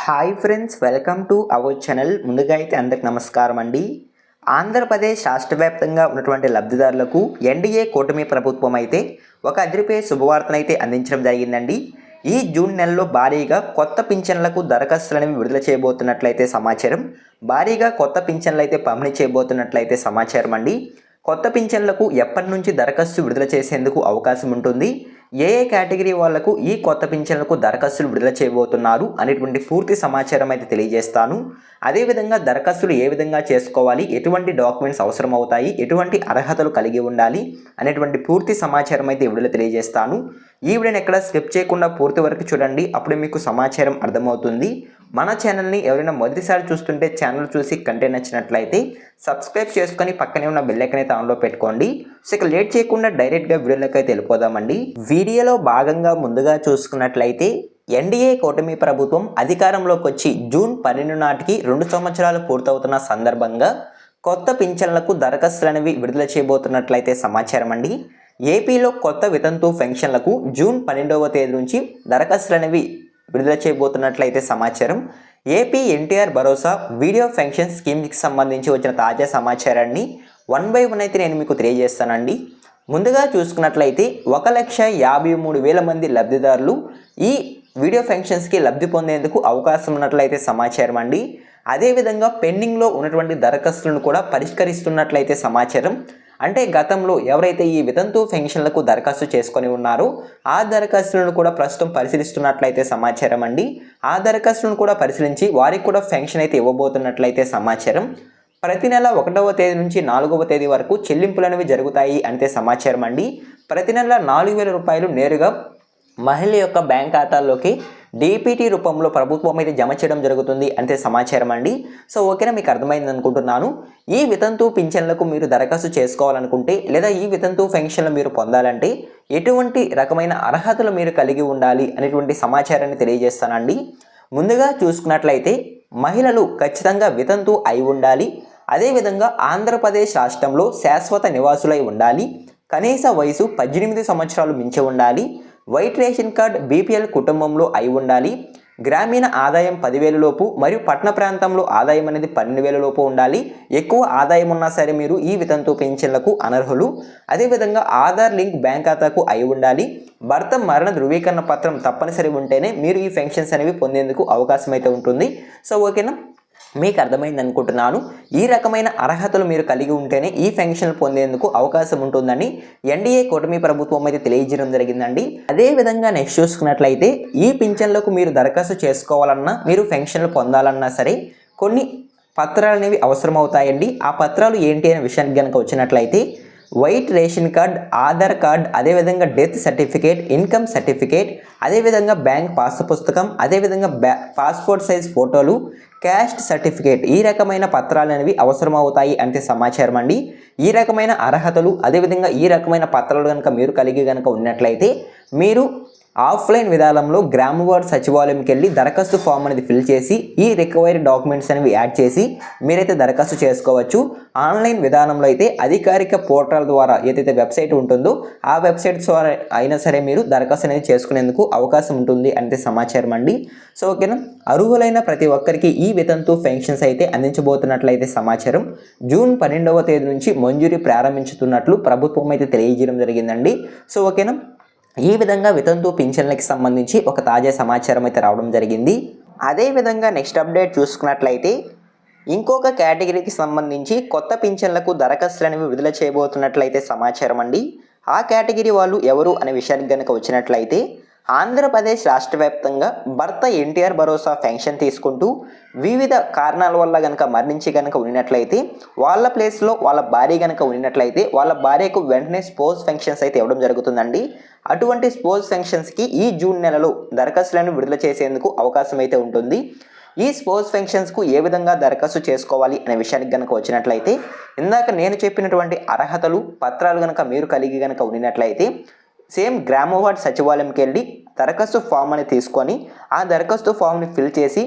Hi friends, welcome to our channel. ముందుగా అయితే అందరికి నమస్కారం అండి. ఆంధ్రప్రదేశ్ రాష్ట్ర వ్యాప్తంగా ఉన్నటువంటి లబ్ధిదారులకు ఎన్డీఏ కూటమి ప్రభుత్వం అయితే ఒక అదిరిపోయే శుభవార్తను అయితే అందించడం జరిగిందండి. ఈ జూన్ నెలలో భారీగా కొత్త పింఛన్లకు దరఖాస్తులను విడుదల చేయబోతున్నట్లయితే సమాచారం. భారీగా కొత్త పింఛన్లు అయితే పంపిణీ చేయబోతున్నట్లయితే సమాచారం అండి. కొత్త పింఛన్లకు ఎప్పటి నుంచి దరఖాస్తు విడుదల చేసేందుకు అవకాశం ఉంటుంది, ఏ కేటగిరీ వాళ్లకు ఈ కొత్త పింఛన్లకు దరఖాస్తులు విడుదల చేయబోతున్నారు అనేటువంటి పూర్తి సమాచారం అయితే తెలియజేస్తాను. అదేవిధంగా దరఖాస్తులు ఏ విధంగా చేసుకోవాలి, ఎటువంటి డాక్యుమెంట్స్ అవసరం అవుతాయి, ఎటువంటి అర్హతలు కలిగి ఉండాలి అనేటువంటి పూర్తి సమాచారం అయితే విడుదల తెలియజేస్తాను. ఈ వీడియోని ఎక్కడ స్కిప్ చేయకుండా పూర్తి వరకు చూడండి, అప్పుడే మీకు సమాచారం అర్థమవుతుంది. మన ఛానల్ని ఎవరైనా మొదటిసారి చూస్తుంటే ఛానల్ చూసి కంటెంట్ నచ్చినట్లయితే సబ్స్క్రైబ్ చేసుకొని పక్కనే ఉన్న బెల్ ఐకాన్ అయితే ఆన్లో పెట్టుకోండి. సో ఇక లేట్ చేయకుండా డైరెక్ట్గా వీడియోలోకి అయితే వెళ్ళిపోదామండి. వీడియోలో భాగంగా ముందుగా చూసుకున్నట్లయితే ఎన్డీఏ కూటమి ప్రభుత్వం అధికారంలోకి వచ్చి జూన్ 12 నాటికి 2 సంవత్సరాలు పూర్తవుతున్న సందర్భంగా కొత్త పింఛన్లకు దరఖాస్తులు అనేవి విడుదల చేయబోతున్నట్లయితే సమాచారం అండి. ఏపీలో కొత్త వితంతు పెన్షన్లకు జూన్ 12వ తేదీ నుంచి దరఖాస్తులు అనేవి విడుదల చేయబోతున్నట్లయితే సమాచారం. ఏపీ ఎన్టీఆర్ భరోసా వీడియో పెన్షన్ స్కీమ్కి సంబంధించి వచ్చిన తాజా సమాచారాన్ని 1 by 1 అయితే నేను మీకు తెలియజేస్తానండి. ముందుగా చూసుకున్నట్లయితే 1,53,000 మంది లబ్ధిదారులు ఈ వీడియో పెన్షన్స్కి లబ్ధి పొందేందుకు అవకాశం ఉన్నట్లయితే సమాచారం అండి. అదేవిధంగా పెండింగ్లో ఉన్నటువంటి దరఖాస్తులను కూడా పరిష్కరిస్తున్నట్లయితే సమాచారం. అంటే గతంలో ఎవరైతే ఈ వితంతు పెన్షన్లకు దరఖాస్తు చేసుకొని ఉన్నారో ఆ దరఖాస్తులను కూడా ప్రస్తుతం పరిశీలిస్తున్నట్లయితే సమాచారం అండి. ఆ దరఖాస్తులను కూడా పరిశీలించి వారికి కూడా పెన్షన్ అయితే ఇవ్వబోతున్నట్లయితే సమాచారం. ప్రతి నెల 1వ తేదీ నుంచి 4వ తేదీ వరకు చెల్లింపులు అనేవి జరుగుతాయి అంటే సమాచారం అండి. ప్రతి నెల 4,000 రూపాయలు నేరుగా మహిళ యొక్క బ్యాంక్ ఖాతాల్లోకి డీపీటీ రూపంలో ప్రభుత్వం అయితే జమ చేయడం జరుగుతుంది అంటే సమాచారం అండి. సో ఓకేనా, మీకు అర్థమైంది అనుకుంటున్నాను. ఈ వితంతు పింఛన్లకు మీరు దరఖాస్తు చేసుకోవాలనుకుంటే లేదా ఈ వితంతు పెన్షన్లు మీరు పొందాలంటే ఎటువంటి రకమైన అర్హతలు మీరు కలిగి ఉండాలి అనేటువంటి సమాచారాన్ని తెలియజేస్తానండి. ముందుగా చూసుకున్నట్లయితే మహిళలు ఖచ్చితంగా వితంతు అయి ఉండాలి. అదేవిధంగా ఆంధ్రప్రదేశ్ రాష్ట్రంలో శాశ్వత నివాసులై ఉండాలి. కనీస వయసు 18 సంవత్సరాలు మించి ఉండాలి. వైట్ రేషన్ కార్డ్ బీపీఎల్ కుటుంబంలో అయి ఉండాలి. గ్రామీణ ఆదాయం 10,000 లోపు మరియు పట్టణ ప్రాంతంలో ఆదాయం అనేది 12,000 లోపు ఉండాలి. ఎక్కువ ఆదాయం ఉన్నా సరే మీరు ఈ వితంతు పెన్షన్లకు అనర్హులు. అదేవిధంగా ఆధార్ లింక్ బ్యాంక్ ఖాతాకు అయి ఉండాలి. భర్త మరణ ధృవీకరణ పత్రం తప్పనిసరి ఉంటేనే మీరు ఈ పెన్షన్స్ అనేవి పొందేందుకు అవకాశం అయితే ఉంటుంది. సో ఓకేనా, మీకు అర్థమైంది అనుకుంటున్నాను. ఈ రకమైన అర్హతలు మీరు కలిగి ఉంటేనే ఈ పెన్షన్లు పొందేందుకు అవకాశం ఉంటుందని ఎన్డీఏ కూటమి ప్రభుత్వం అయితే తెలియజేయడం జరిగిందండి. అదేవిధంగా నెక్స్ట్ చూసుకున్నట్లయితే ఈ పింఛన్లకు మీరు దరఖాస్తు చేసుకోవాలన్నా మీరు పెన్షన్లు పొందాలన్నా సరే కొన్ని పత్రాలు అనేవి అవసరం అవుతాయండి. ఆ పత్రాలు ఏంటి అనే విషయానికి కనుక వచ్చినట్లయితే white ration card, Aadhaar card, అదేవిధంగా డెత్ సర్టిఫికేట్, ఇన్కమ్ సర్టిఫికేట్, అదేవిధంగా బ్యాంక్ పాస్ పుస్తకం, అదేవిధంగా పాస్పోర్ట్ సైజ్ ఫోటోలు, క్యాస్ట్ సర్టిఫికేట్, ఈ రకమైన పత్రాలు అనేవి అవసరం అవుతాయి అంటే సమాచారం అండి. ఈ రకమైన అర్హతలు అదేవిధంగా ఈ రకమైన పత్రాలు కనుక మీరు కలిగి కనుక ఉన్నట్లయితే మీరు ఆఫ్లైన్ విధానంలో గ్రామ వార్డు సచివాలయంకి వెళ్ళి దరఖాస్తు ఫామ్ అనేది ఫిల్ చేసి ఈ రిక్వైర్డ్ డాక్యుమెంట్స్ అనేవి యాడ్ చేసి మీరైతే దరఖాస్తు చేసుకోవచ్చు. ఆన్లైన్ విధానంలో అయితే అధికారిక పోర్టల్ ద్వారా ఏదైతే వెబ్సైట్ ఉంటుందో ఆ వెబ్సైట్ ద్వారా అయినా సరే మీరు దరఖాస్తు అనేది చేసుకునేందుకు అవకాశం ఉంటుంది అంటే సమాచారం అండి. సో ఓకేనా, అర్హులైన ప్రతి ఒక్కరికి ఈ వితంతు పెన్షన్స్ అయితే అందించబోతున్నట్లయితే సమాచారం. జూన్ 12వ తేదీ నుంచి మంజూరీ ప్రారంభించుతున్నట్లు ప్రభుత్వం అయితే తెలియజేయడం జరిగిందండి. సో ఓకేనా, ఈ విధంగా వితంతు పింఛన్లకి సంబంధించి ఒక తాజా సమాచారం అయితే రావడం జరిగింది. అదేవిధంగా నెక్స్ట్ అప్డేట్ చూసుకున్నట్లయితే ఇంకొక కేటగిరీకి సంబంధించి కొత్త పింఛన్లకు దరఖాస్తులు అనేవి విడుదల చేయబోతున్నట్లయితే సమాచారం అండి. ఆ కేటగిరీ వాళ్ళు ఎవరు అనే విషయానికి కనుక వచ్చినట్లయితే ఆంధ్రప్రదేశ్ రాష్ట్ర వ్యాప్తంగా భర్త ఎన్టీఆర్ భరోసా పెన్షన్ తీసుకుంటూ వివిధ కారణాల వల్ల కనుక మరణించి కనుక ఉన్నట్లయితే వాళ్ళ ప్లేస్లో వాళ్ళ భార్య కనుక ఉన్నట్లయితే వాళ్ళ భార్యకు వెంటనే స్పోజ్ పెన్షన్స్ అయితే ఇవ్వడం జరుగుతుందండి. అటువంటి స్పోజ్ పెన్షన్స్కి ఈ జూన్ నెలలో దరఖాస్తులను విడుదల చేసేందుకు అవకాశం అయితే ఉంటుంది. ఈ స్పోజ్ పెన్షన్స్కు ఏ విధంగా దరఖాస్తు చేసుకోవాలి అనే విషయానికి కనుక వచ్చినట్లయితే ఇందాక నేను చెప్పినటువంటి అర్హతలు పత్రాలు కనుక మీరు కలిగి కనుక ఉన్నట్లయితే సేమ్ గ్రామ వార్డు సచివాలయంకి వెళ్ళి దరఖాస్తు ఫామ్ అని తీసుకొని ఆ దరఖాస్తు ఫామ్ని ఫిల్ చేసి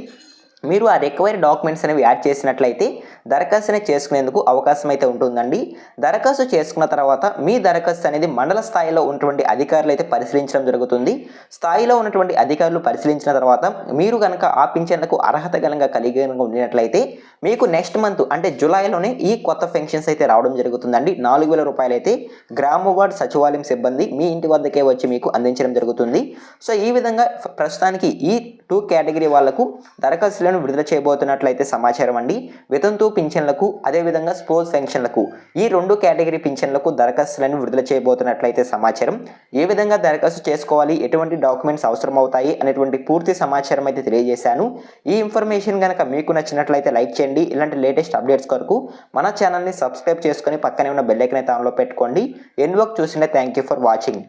మీరు ఆ రిక్వైర్డ్ డాక్యుమెంట్స్ అనేవి యాడ్ చేసినట్లయితే దరఖాస్తు అనేది చేసుకునేందుకు అవకాశం అయితే ఉంటుందండి. దరఖాస్తు చేసుకున్న తర్వాత మీ దరఖాస్తు అనేది మండల స్థాయిలో ఉన్నటువంటి అధికారులు అయితే పరిశీలించడం జరుగుతుంది. స్థాయిలో ఉన్నటువంటి అధికారులు పరిశీలించిన తర్వాత మీరు కనుక ఆ పింఛన్లకు అర్హత కలిగి ఉండినట్లయితే మీకు నెక్స్ట్ మంత్ అంటే జూలైలోనే ఈ కొత్త పెన్షన్స్ అయితే రావడం జరుగుతుందండి. 4,000 రూపాయలు అయితే గ్రామ వార్డ్ సచివాలయం సిబ్బంది మీ ఇంటి వద్దకే వచ్చి మీకు అందించడం జరుగుతుంది. సో ఈ విధంగా ప్రస్తుతానికి ఈ 2 కేటగిరీ వాళ్లకు దరఖాస్తులను విడుదల చేయబోతున్నట్లయితే సమాచారం అండి. వితంతు పింఛన్లకు అదేవిధంగా స్పోర్ట్స్ పెన్షన్లకు ఈ 2 కేటగిరీ పింఛన్లకు దరఖాస్తులను విడుదల చేయబోతున్నట్లయితే సమాచారం. ఏ విధంగా దరఖాస్తు చేసుకోవాలి, ఎటువంటి డాక్యుమెంట్స్ అవసరం అవుతాయి అనేటువంటి పూర్తి సమాచారం అయితే తెలియజేశాను. ఈ ఇన్ఫర్మేషన్ కనుక మీకు నచ్చినట్లయితే లైక్ చేయండి. ఇలాంటి లేటెస్ట్ అప్డేట్స్ కొరకు మన ఛానల్ని సబ్స్క్రైబ్ చేసుకొని పక్కనే ఉన్న బెల్ ఐకాన్ అయితే ఆన్లో పెట్టుకోండి. ఎండ్ వరకు చూసిన థ్యాంక్ యూ ఫర్ వాచింగ్.